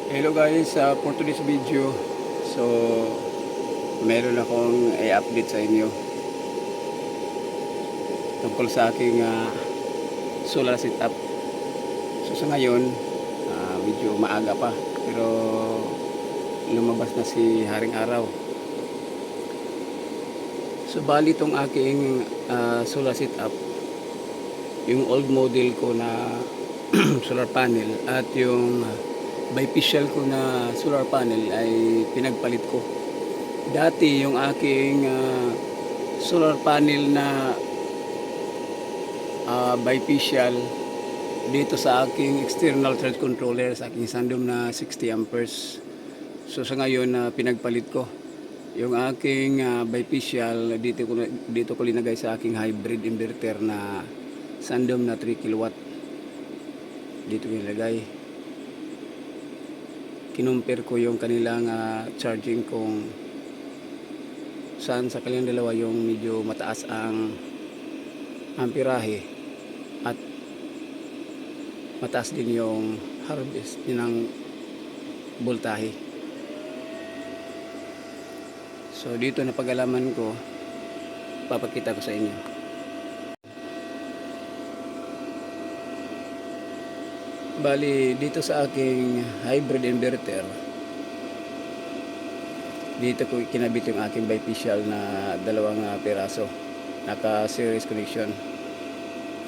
Hello guys, for today's video, so meron akong i-update sa inyo tungkol sa aking solar setup. So sa ngayon, medyo maaga pa, pero lumabas na si Haring Araw. So bali itong aking solar setup, yung old model ko na solar panel at yung bifacial ko na solar panel ay pinagpalit ko. Dati yung aking solar panel na bifacial dito sa aking external charge controller, sa aking Sandom na 60 amperes. So sa ngayon pinagpalit ko yung aking bifacial, dito ko linagay sa aking hybrid inverter na Sandom na 3 kilowatt. Dito ko nilagay. Kinumpir ko yung kanilang charging kung saan sa kanilang dalawa yung medyo mataas ang amperahe at mataas din yung harvest ng voltahe. So dito na pag-alaman ko, papakita ko sa inyo. Bali dito sa aking hybrid inverter, dito ko kinabit yung aking bifacial na dalawang piraso, naka series connection.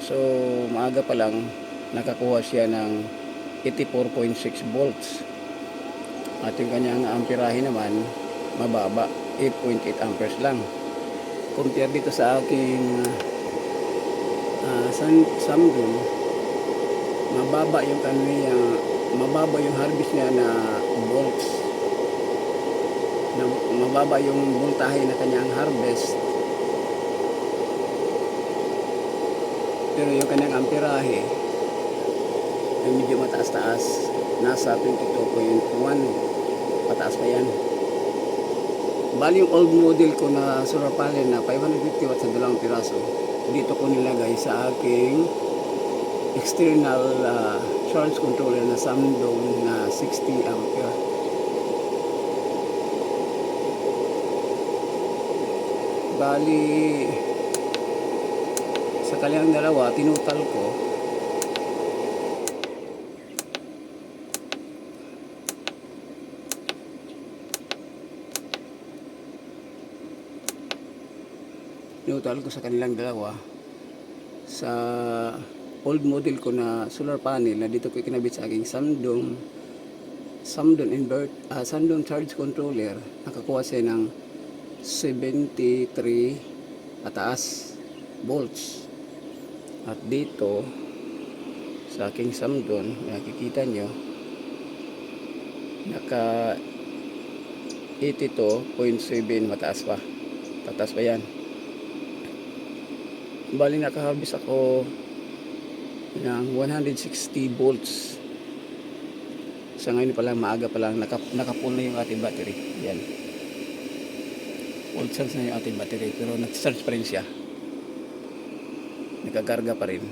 So maaga pa lang nakakuha siya ng 84.6 volts at yung kanyang amperahe naman mababa, 8.8 amperes lang. Compare dito sa aking Samsung, mababa yung mababa yung harvest niya na volts, na mababa yung voltahe na kanyang harvest, pero yung kanyang amperahe ay medyo mataas-taas, nasa 22.1, mataas pa yan. Bali yung old model ko na solar panel na 550 watts sa dalawang piraso, dito ko nilagay sa aking external charge controller na Samsung na 60 ampere. Bali sa kanilang dalawa tinutal ko sa kanilang dalawa sa old model ko na solar panel na dito ko kinabit sa aking Samsung charge controller. Nakakuha siya ng 73 pataas volts. At dito sa aking Samsung, nakikita nyo, naka 82.7, mataas pa, tataas pa yan. Bali nakaharvest ako ng 160 volts. Sa ngayon pa lang, maaga pa lang, naka-full na yung ating battery. Yan, full charge na yung ating battery, pero nag-charge pa rin siya, nakakarga pa rin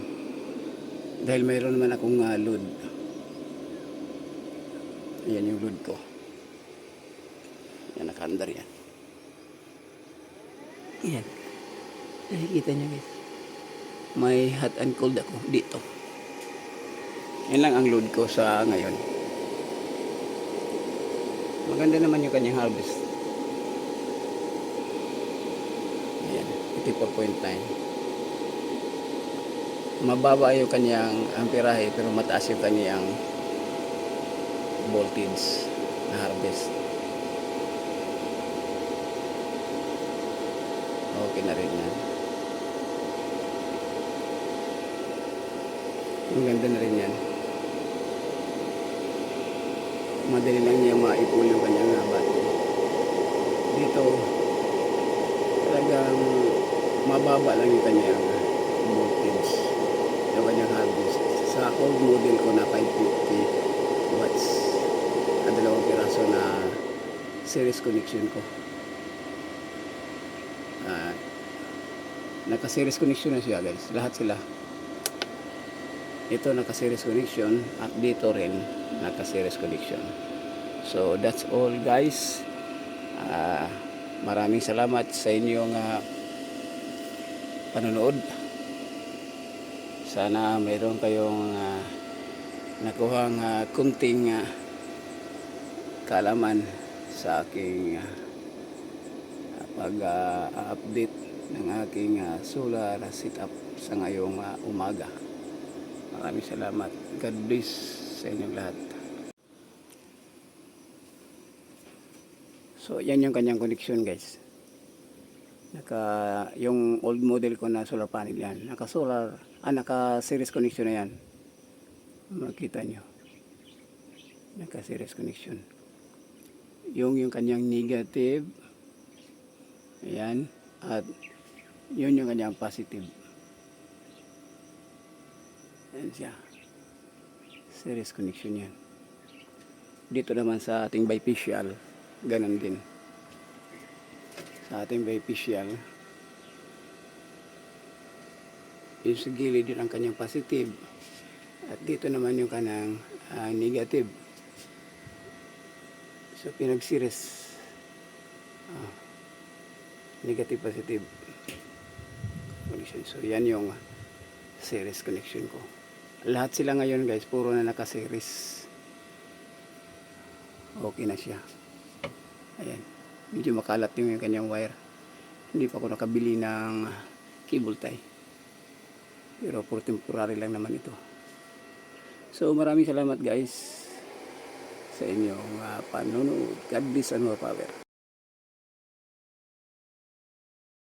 dahil mayroon naman akong load. Ayan yung load ko, yan, nakaandar yan. Yan, nakikita nyo guys, may hot and cold ako dito. Yan lang ang load ko sa ngayon. Maganda naman yung kanyang harvest. Ayan, 84.9. Mababa yung kanyang amperahe pero mataas yung kanyang voltage na harvest. Okay na rin yan. Ang ganda na rin yan. Madali lang niya maipul yung kanyang battery. Dito talagang mababa lang yung kanyang voltage, yung kanyang harvest. Sa old model ko na 550 watts na dalawang piraso na series connection ko, naka series connection na siya guys, lahat sila. Ito naka series connection at dito rin naka series connection. So that's all guys. Ah, maraming salamat sa inyong panonood. Sana mayroon kayong nakuhang kunting kaalaman sa aking pag-update ng aking solar setup sa ngayong umaga. Maraming salamat. God bless sa inyong lahat. So yan yung kanyang connection guys. Yung old model ko na solar panel yan. Naka series connection na yan. Makita nyo. Naka series connection. Yung kanyang negative. Ayan. At yun yung kanyang positive. Ayan siya. Series connection yan. Dito naman sa ating bifacial, ganun din. Sa ating bifacial, yung sa gilid yun ang kanyang positive. At dito naman yung kanyang negative. So pinag-series. Negative, positive connection. So yan yung series connection ko. Lahat sila ngayon guys, puro na naka-series. Okay na siya. Ayan. Medyo makalat yung kanyang wire. Hindi pa ako nakabili ng cable tie. Pero for temporary lang naman ito. So maraming salamat guys sa inyong panonood. God bless and more power.